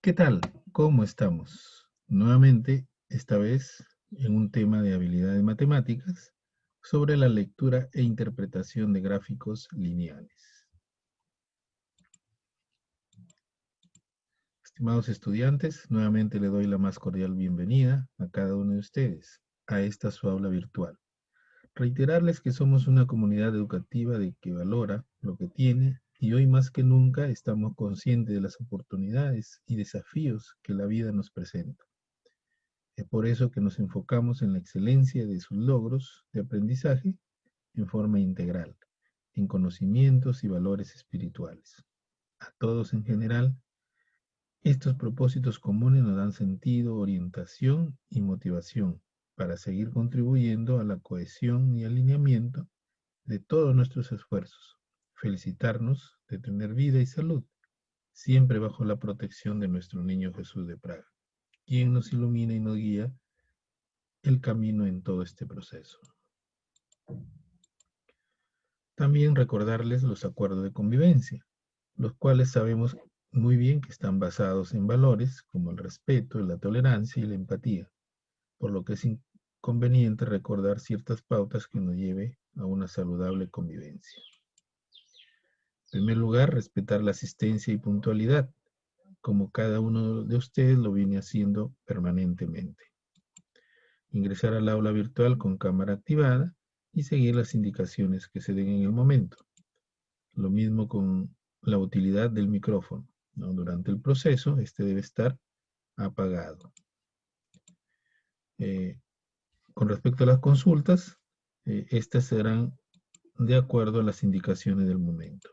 ¿Qué tal? ¿Cómo estamos? Nuevamente, esta vez en un tema de habilidades matemáticas sobre la lectura e interpretación de gráficos lineales. Estimados estudiantes, nuevamente le doy la más cordial bienvenida a cada uno de ustedes a esta su aula virtual. Reiterarles que somos una comunidad educativa de que valora lo que tiene y hoy más que nunca estamos conscientes de las oportunidades y desafíos que la vida nos presenta. Es por eso que nos enfocamos en la excelencia de sus logros de aprendizaje en forma integral, en conocimientos y valores espirituales. A todos en general, estos propósitos comunes nos dan sentido, orientación y motivación para seguir contribuyendo a la cohesión y alineamiento de todos nuestros esfuerzos. Felicitarnos de tener vida y salud, siempre bajo la protección de nuestro niño Jesús de Praga, quien nos ilumina y nos guía el camino en todo este proceso. También recordarles los acuerdos de convivencia, los cuales sabemos muy bien que están basados en valores como el respeto, la tolerancia y la empatía, por lo que es conveniente recordar ciertas pautas que nos lleve a una saludable convivencia. En primer lugar, respetar la asistencia y puntualidad, como cada uno de ustedes lo viene haciendo permanentemente. Ingresar al aula virtual con cámara activada y seguir las indicaciones que se den en el momento. Lo mismo con la utilidad del micrófono, ¿no? Durante el proceso, este debe estar apagado. Con respecto a las consultas, estas serán de acuerdo a las indicaciones del momento.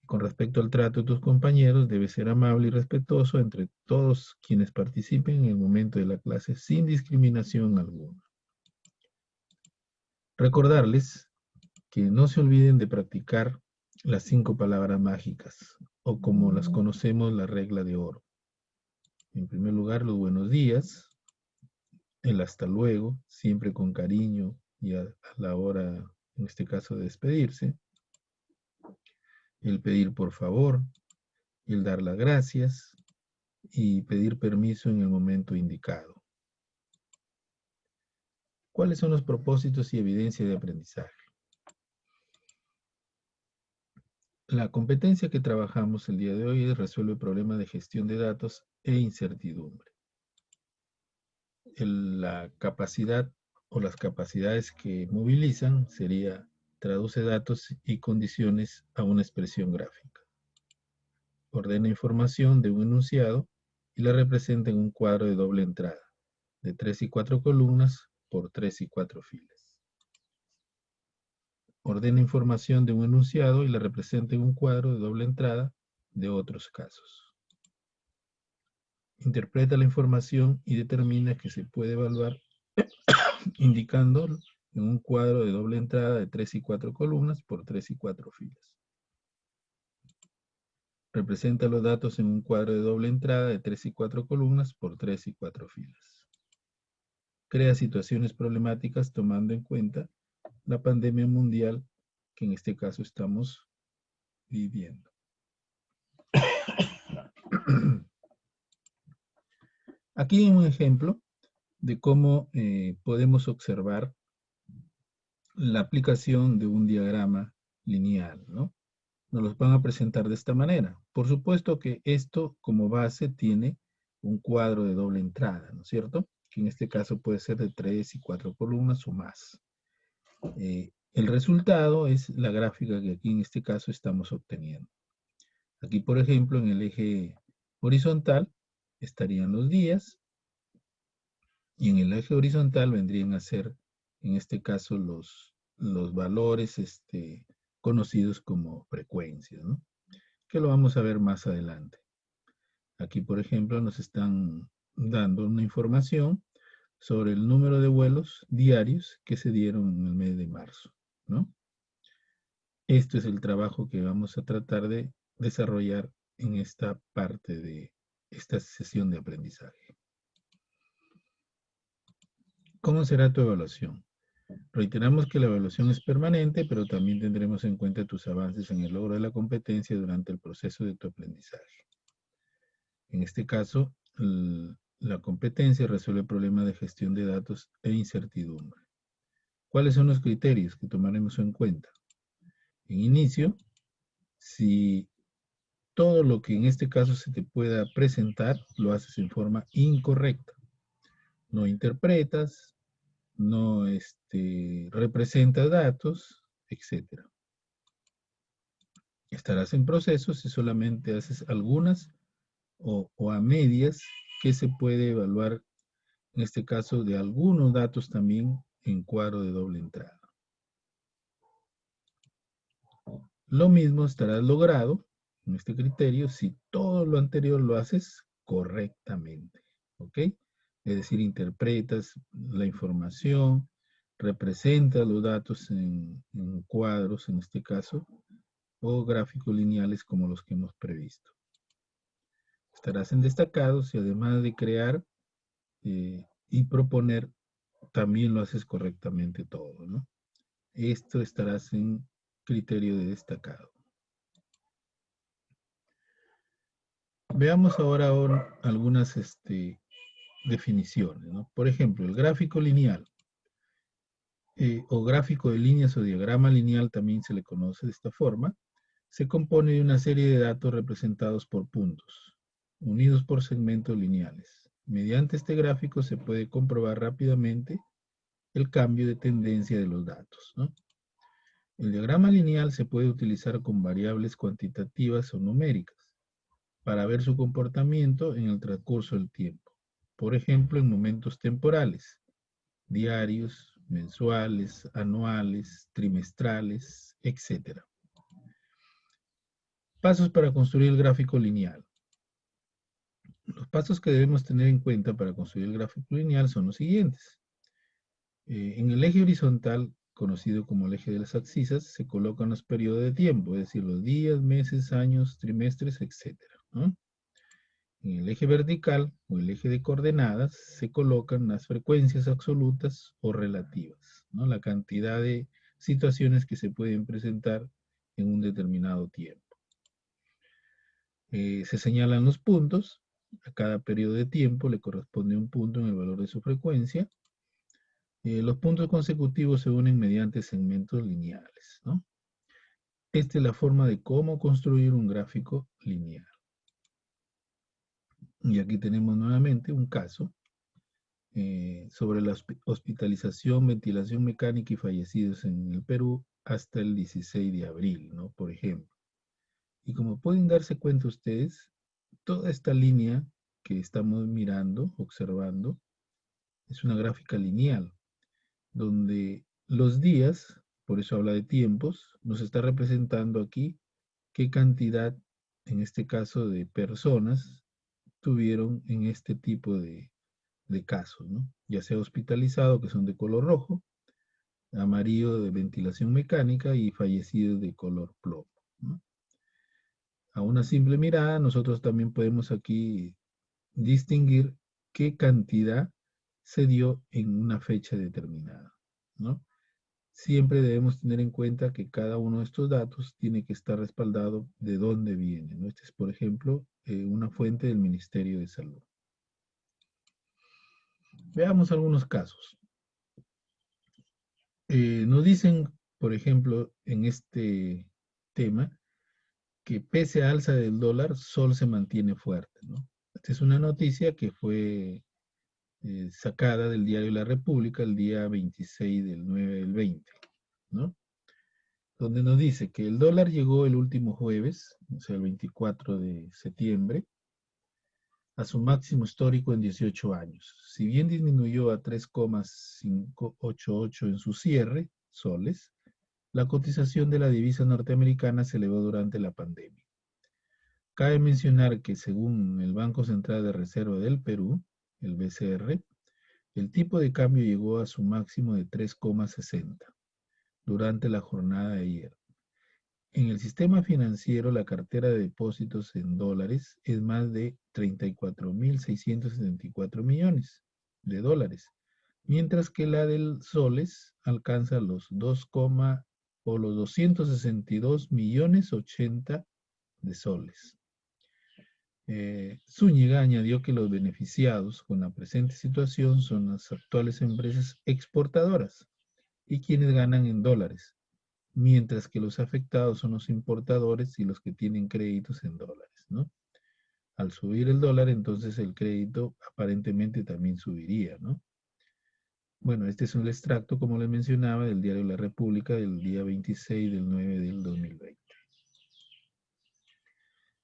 Con respecto al trato de tus compañeros, debe ser amable y respetuoso entre todos quienes participen en el momento de la clase sin discriminación alguna. Recordarles que no se olviden de practicar las 5 palabras mágicas, o como las conocemos, la regla de oro. En primer lugar, los buenos días, el hasta luego, siempre con cariño y a la hora, en este caso, de despedirse. El pedir por favor, el dar las gracias y pedir permiso en el momento indicado. ¿Cuáles son los propósitos y evidencia de aprendizaje? La competencia que trabajamos el día de hoy es resuelve problemas de gestión de datos e incertidumbre. La capacidad o las capacidades que movilizan sería traduce datos y condiciones a una expresión gráfica. Ordena información de un enunciado y la representa en un cuadro de doble entrada, de 3 y 4 columnas por 3 y 4 filas. Ordena información de un enunciado y la representa en un cuadro de doble entrada de otros casos. Interpreta la información y determina que se puede evaluar indicando en un cuadro de doble entrada de 3 y 4 columnas por 3 y 4 filas. Representa los datos en un cuadro de doble entrada de 3 y 4 columnas por 3 y 4 filas. Crea situaciones problemáticas tomando en cuenta la pandemia mundial que en este caso estamos viviendo. Aquí hay un ejemplo de cómo podemos observar la aplicación de un diagrama lineal, ¿no? Nos los van a presentar de esta manera. Por supuesto que esto como base tiene un cuadro de doble entrada, ¿no es cierto? Que en este caso puede ser de 3 y 4 columnas o más. El resultado es la gráfica que aquí en este caso estamos obteniendo. Aquí, por ejemplo, en el eje horizontal estarían los días y en el eje horizontal vendrían a ser, en este caso, los valores conocidos como frecuencias, ¿no? Que lo vamos a ver más adelante. Aquí, por ejemplo, nos están dando una información sobre el número de vuelos diarios que se dieron en el mes de marzo, ¿no? Esto es el trabajo que vamos a tratar de desarrollar en esta parte de esta sesión de aprendizaje. ¿Cómo será tu evaluación? Reiteramos que la evaluación es permanente, pero también tendremos en cuenta tus avances en el logro de la competencia durante el proceso de tu aprendizaje. En este caso, la competencia resuelve el problema de gestión de datos e incertidumbre. ¿Cuáles son los criterios que tomaremos en cuenta? En inicio, si todo lo que en este caso se te pueda presentar, lo haces en forma incorrecta. No interpretas, no representas datos, etc. Estarás en proceso si solamente haces algunas o a medias que se puede evaluar, en este caso, de algunos datos también en cuadro de doble entrada. Lo mismo estará logrado en este criterio si todo lo anterior lo haces correctamente, ¿ok? Es decir, interpretas la información, representas los datos en cuadros, en este caso, o gráficos lineales como los que hemos previsto. Estarás en destacado si además de crear y proponer, también lo haces correctamente todo, ¿no? Esto estarás en criterio de destacado. Veamos ahora algunas definiciones, ¿no? Por ejemplo, el gráfico lineal o gráfico de líneas o diagrama lineal también se le conoce de esta forma. Se compone de una serie de datos representados por puntos, unidos por segmentos lineales. Mediante este gráfico se puede comprobar rápidamente el cambio de tendencia de los datos, ¿no? El diagrama lineal se puede utilizar con variables cuantitativas o numéricas para ver su comportamiento en el transcurso del tiempo. Por ejemplo, en momentos temporales, diarios, mensuales, anuales, trimestrales, etc. Pasos para construir el gráfico lineal. Los pasos que debemos tener en cuenta para construir el gráfico lineal son los siguientes. En el eje horizontal, conocido como el eje de las abscisas, se colocan los periodos de tiempo, es decir, los días, meses, años, trimestres, etc., ¿no? En el eje vertical o el eje de coordenadas se colocan las frecuencias absolutas o relativas, ¿no? La cantidad de situaciones que se pueden presentar en un determinado tiempo. Se señalan los puntos. A cada periodo de tiempo le corresponde un punto en el valor de su frecuencia. Los puntos consecutivos se unen mediante segmentos lineales, ¿no? Esta es la forma de cómo construir un gráfico lineal. Y aquí tenemos nuevamente un caso sobre la hospitalización, ventilación mecánica y fallecidos en el Perú hasta el 16 de abril, ¿no? Por ejemplo. Y como pueden darse cuenta ustedes, toda esta línea que estamos mirando, observando, es una gráfica lineal, donde los días, por eso habla de tiempos, nos está representando aquí qué cantidad, en este caso, de personas tuvieron en este tipo de casos, ¿no? Ya sea hospitalizado, que son de color rojo, amarillo de ventilación mecánica y fallecidos de color plomo, ¿no? A una simple mirada, nosotros también podemos aquí distinguir qué cantidad se dio en una fecha determinada, ¿no? Siempre debemos tener en cuenta que cada uno de estos datos tiene que estar respaldado de dónde viene, ¿no? Este es, por ejemplo, una fuente del Ministerio de Salud. Veamos algunos casos. Nos dicen, por ejemplo, en este tema, que pese a alza del dólar, Sol se mantiene fuerte, ¿no? Esta es una noticia que fue sacada del diario La República el día 26 del 9 del 20, ¿no? Donde nos dice que el dólar llegó el último jueves, o sea, el 24 de septiembre, a su máximo histórico en 18 años. Si bien disminuyó a 3,588 en su cierre, soles, la cotización de la divisa norteamericana se elevó durante la pandemia. Cabe mencionar que según el Banco Central de Reserva del Perú, el BCR, el tipo de cambio llegó a su máximo de 3,60 durante la jornada de ayer. En el sistema financiero, la cartera de depósitos en dólares es más de 34.674 millones de dólares, mientras que la del soles alcanza los 262 millones 80 de soles. Zúñiga añadió que los beneficiados con la presente situación son las actuales empresas exportadoras y quienes ganan en dólares, mientras que los afectados son los importadores y los que tienen créditos en dólares, ¿no? Al subir el dólar, entonces el crédito aparentemente también subiría, ¿no? Bueno, este es un extracto, como les mencionaba, del diario La República del día 26 del 9 del 2020.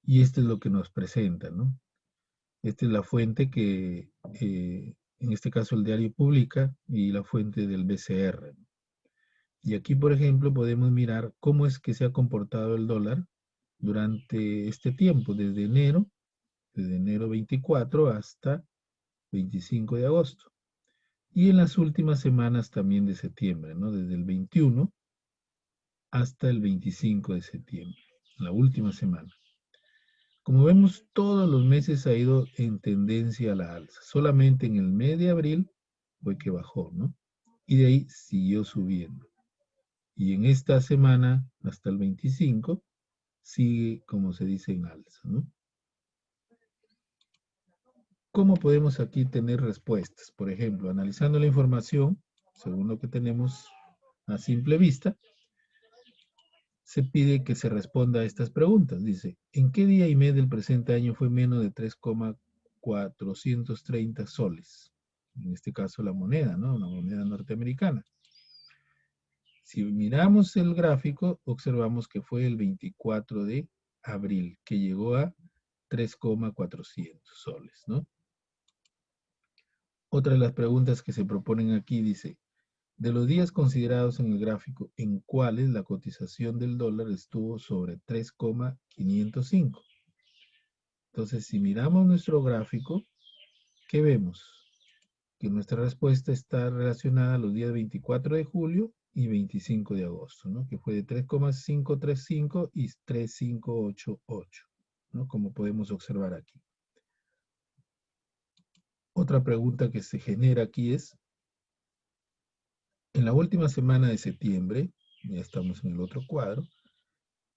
Y esto es lo que nos presenta, ¿no? Esta es la fuente que, en este caso, el diario publica y la fuente del BCR. Y aquí, por ejemplo, podemos mirar cómo es que se ha comportado el dólar durante este tiempo, desde enero 24 hasta 25 de agosto. Y en las últimas semanas también de septiembre, ¿no? Desde el 21 hasta el 25 de septiembre, la última semana. Como vemos, todos los meses ha ido en tendencia a la alza. Solamente en el mes de abril fue que bajó, ¿no? Y de ahí siguió subiendo. Y en esta semana, hasta el 25, sigue, como se dice, en alza, ¿no? ¿Cómo podemos aquí tener respuestas? Por ejemplo, analizando la información, según lo que tenemos a simple vista, se pide que se responda a estas preguntas. Dice, ¿en qué día y mes del presente año fue menos de 3,430 soles? En este caso la moneda, ¿no? Una moneda norteamericana. Si miramos el gráfico, observamos que fue el 24 de abril, que llegó a 3,400 soles, ¿no? Otra de las preguntas que se proponen aquí dice, de los días considerados en el gráfico, ¿en cuáles la cotización del dólar estuvo sobre 3,505? Entonces, si miramos nuestro gráfico, ¿qué vemos? Que nuestra respuesta está relacionada a los días 24 de julio y 25 de agosto, ¿no? Que fue de 3,535 y 3,588, ¿no? Como podemos observar aquí. Otra pregunta que se genera aquí es, en la última semana de septiembre, ya estamos en el otro cuadro,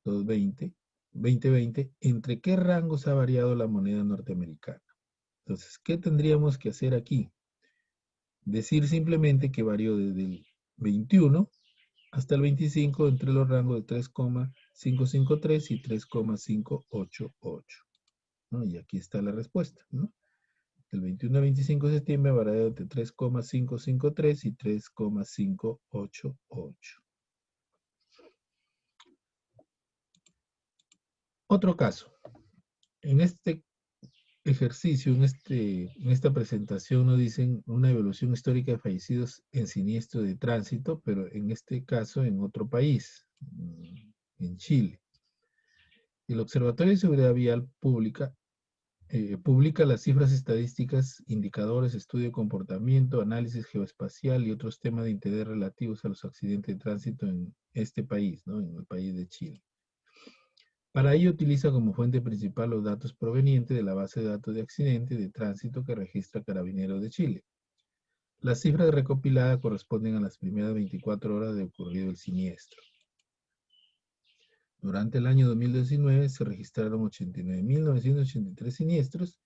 2020, ¿entre qué rangos ha variado la moneda norteamericana? Entonces, ¿qué tendríamos que hacer aquí? Decir simplemente que varió desde el 21 hasta el 25 entre los rangos de 3,553 y 3,588, ¿no? Y aquí está la respuesta, ¿no? El 21 al 25 de septiembre varió entre 3,553 y 3,588. Otro caso. En este ejercicio, en esta presentación nos dicen una evolución histórica de fallecidos en siniestro de tránsito, pero en este caso en otro país, en Chile. El Observatorio de Seguridad Vial publica las cifras estadísticas, indicadores, estudio de comportamiento, análisis geoespacial y otros temas de interés relativos a los accidentes de tránsito en este país, ¿no? En el país de Chile. Para ello utiliza como fuente principal los datos provenientes de la base de datos de accidentes de tránsito que registra Carabineros de Chile. Las cifras recopiladas corresponden a las primeras 24 horas de ocurrido el siniestro. Durante el año 2019 se registraron 89.983 siniestros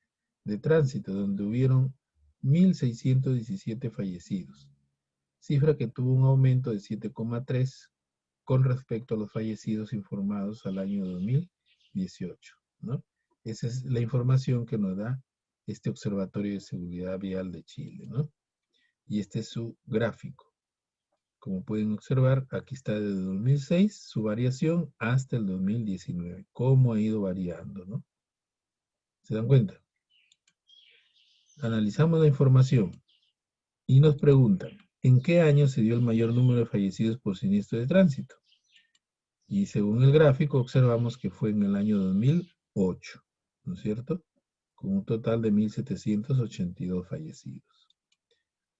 de tránsito, donde hubieron 1.617 fallecidos, cifra que tuvo un aumento de 7,3 con respecto a los fallecidos informados al año 2018, ¿no? Esa es la información que nos da este Observatorio de Seguridad Vial de Chile, ¿no? Y este es su gráfico. Como pueden observar, aquí está desde 2006 su variación hasta el 2019, cómo ha ido variando, ¿no? ¿Se dan cuenta? Analizamos la información y nos preguntan, ¿en qué año se dio el mayor número de fallecidos por siniestro de tránsito? Y según el gráfico observamos que fue en el año 2008, ¿no es cierto? Con un total de 1.782 fallecidos.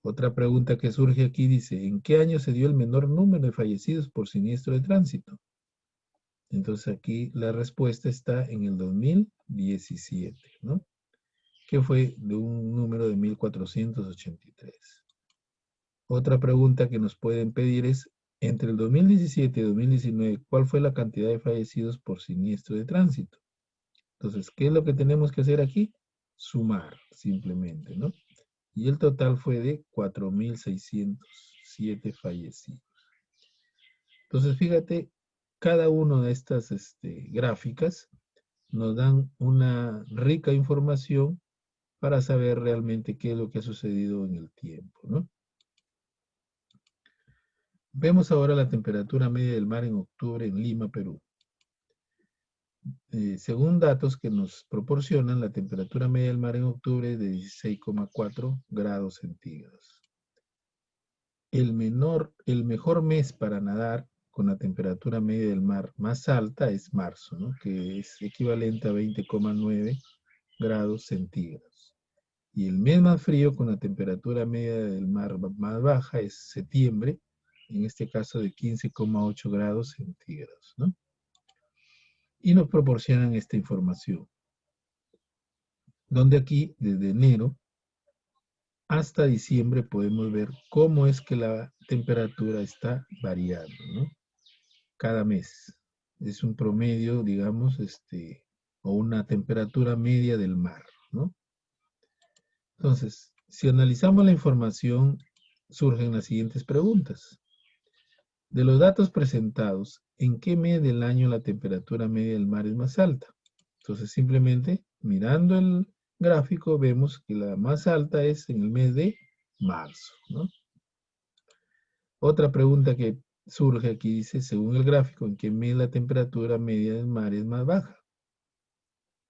Otra pregunta que surge aquí dice, ¿en qué año se dio el menor número de fallecidos por siniestro de tránsito? Entonces aquí la respuesta está en el 2017, ¿no? Que fue de un número de 1.483. Otra pregunta que nos pueden pedir es, entre el 2017 y 2019, ¿cuál fue la cantidad de fallecidos por siniestro de tránsito? Entonces, ¿qué es lo que tenemos que hacer aquí? Sumar, simplemente, ¿no? Y el total fue de 4.607 fallecidos. Entonces, fíjate, cada una de estas gráficas nos dan una rica información para saber realmente qué es lo que ha sucedido en el tiempo, ¿no? Vemos ahora la temperatura media del mar en octubre en Lima, Perú. Según datos que nos proporcionan, la temperatura media del mar en octubre es de 16,4 grados centígrados. El mejor mes para nadar con la temperatura media del mar más alta es marzo, ¿no? Que es equivalente a 20,9 grados centígrados. Y el mes más frío con la temperatura media del mar más baja es septiembre, en este caso de 15,8 grados centígrados, ¿no? Y nos proporcionan esta información, donde aquí, desde enero hasta diciembre, podemos ver cómo es que la temperatura está variando, ¿no? Cada mes. Es un promedio, digamos, o una temperatura media del mar, ¿no? Entonces, si analizamos la información, surgen las siguientes preguntas. De los datos presentados, ¿en qué mes del año la temperatura media del mar es más alta? Entonces, simplemente mirando el gráfico, vemos que la más alta es en el mes de marzo, ¿no? Otra pregunta que surge aquí dice, según el gráfico, ¿en qué mes la temperatura media del mar es más baja?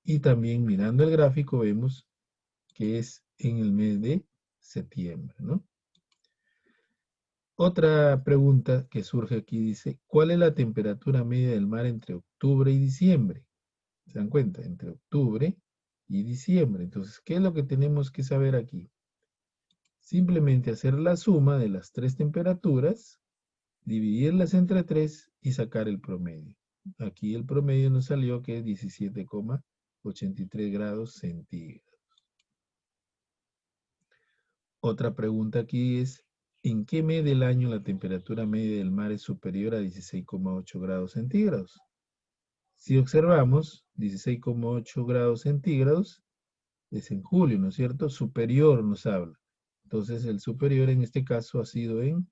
Y también mirando el gráfico vemos que es en el mes de septiembre, ¿no? Otra pregunta que surge aquí dice, ¿cuál es la temperatura media del mar entre octubre y diciembre? ¿Se dan cuenta? Entre octubre y diciembre. Entonces, ¿qué es lo que tenemos que saber aquí? Simplemente hacer la suma de las tres temperaturas, dividirlas entre 3 y sacar el promedio. Aquí el promedio nos salió que es 17,83 grados centígrados. Otra pregunta aquí es, ¿en qué mes del año la temperatura media del mar es superior a 16,8 grados centígrados? Si observamos, 16,8 grados centígrados es en julio, ¿no es cierto? Superior nos habla. Entonces el superior en este caso ha sido en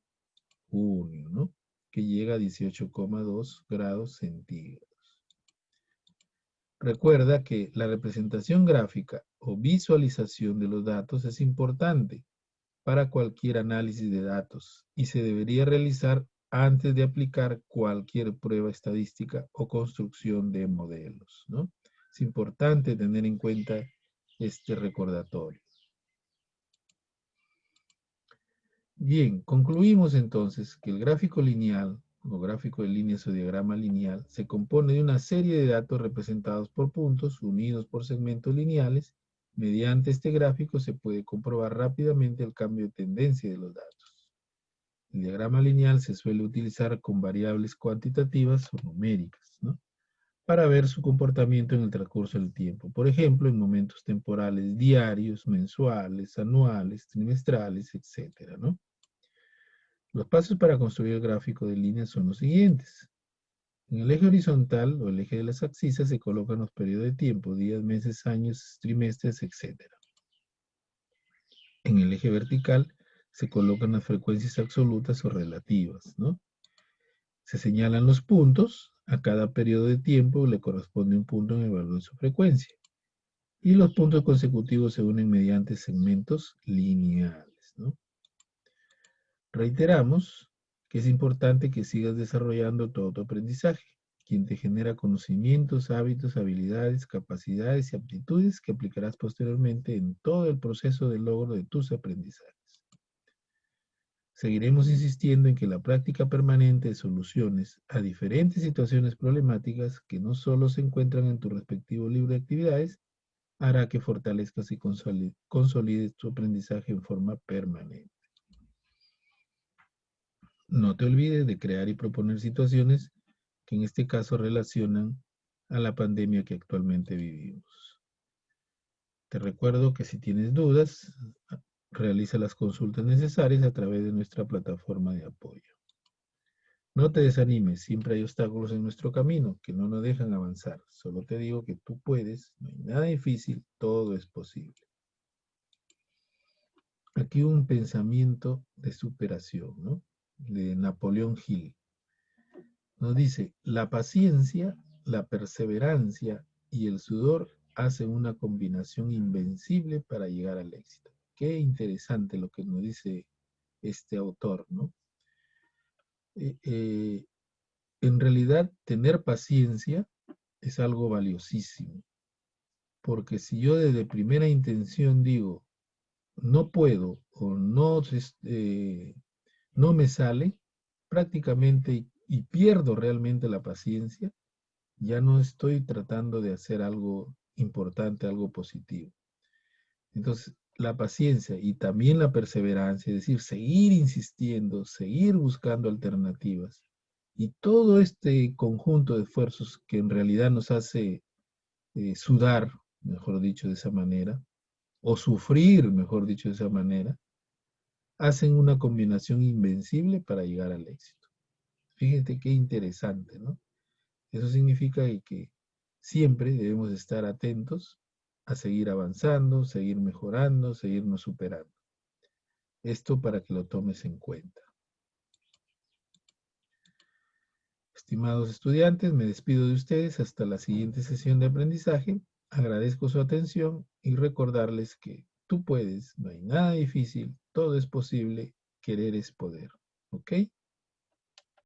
junio, ¿no? Que llega a 18,2 grados centígrados. Recuerda que la representación gráfica o visualización de los datos es importante para cualquier análisis de datos y se debería realizar antes de aplicar cualquier prueba estadística o construcción de modelos, ¿no? Es importante tener en cuenta este recordatorio. Bien, concluimos entonces que el gráfico lineal o gráfico de líneas o diagrama lineal se compone de una serie de datos representados por puntos unidos por segmentos lineales. Mediante este gráfico se puede comprobar rápidamente el cambio de tendencia de los datos. El diagrama lineal se suele utilizar con variables cuantitativas o numéricas, ¿no? Para ver su comportamiento en el transcurso del tiempo. Por ejemplo, en momentos temporales diarios, mensuales, anuales, trimestrales, etcétera, ¿no? Los pasos para construir el gráfico de líneas son los siguientes. En el eje horizontal o el eje de las abscisas se colocan los periodos de tiempo, días, meses, años, trimestres, etc. En el eje vertical se colocan las frecuencias absolutas o relativas, ¿no? Se señalan los puntos, a cada periodo de tiempo le corresponde un punto en el valor de su frecuencia. Y los puntos consecutivos se unen mediante segmentos lineales, ¿no? Reiteramos que es importante que sigas desarrollando todo tu aprendizaje, quien te genera conocimientos, hábitos, habilidades, capacidades y aptitudes que aplicarás posteriormente en todo el proceso de logro de tus aprendizajes. Seguiremos insistiendo en que la práctica permanente de soluciones a diferentes situaciones problemáticas que no solo se encuentran en tu respectivo libro de actividades, hará que fortalezcas y consolides tu aprendizaje en forma permanente. No te olvides de crear y proponer situaciones que en este caso relacionan a la pandemia que actualmente vivimos. Te recuerdo que si tienes dudas, realiza las consultas necesarias a través de nuestra plataforma de apoyo. No te desanimes, siempre hay obstáculos en nuestro camino que no nos dejan avanzar. Solo te digo que tú puedes, no hay nada difícil, todo es posible. Aquí un pensamiento de superación, ¿no? De Napoleón Hill. Nos dice, la paciencia, la perseverancia y el sudor hacen una combinación invencible para llegar al éxito. Qué interesante lo que nos dice este autor, ¿no? Eh, eh, en realidad, tener paciencia es algo valiosísimo, porque si yo desde primera intención digo, no puedo o no, no me sale, prácticamente y pierdo realmente la paciencia, ya no estoy tratando de hacer algo importante, algo positivo. Entonces, la paciencia y también la perseverancia, es decir, seguir insistiendo, seguir buscando alternativas y todo este conjunto de esfuerzos que en realidad nos hace sudar, mejor dicho de esa manera, o sufrir, mejor dicho de esa manera, hacen una combinación invencible para llegar al éxito. Fíjate qué interesante, ¿no? Eso significa que siempre debemos estar atentos a seguir avanzando, seguir mejorando, seguirnos superando. Esto para que lo tomes en cuenta. Estimados estudiantes, me despido de ustedes hasta la siguiente sesión de aprendizaje. Agradezco su atención y recordarles que tú puedes, no hay nada difícil, todo es posible, querer es poder. ¿Ok?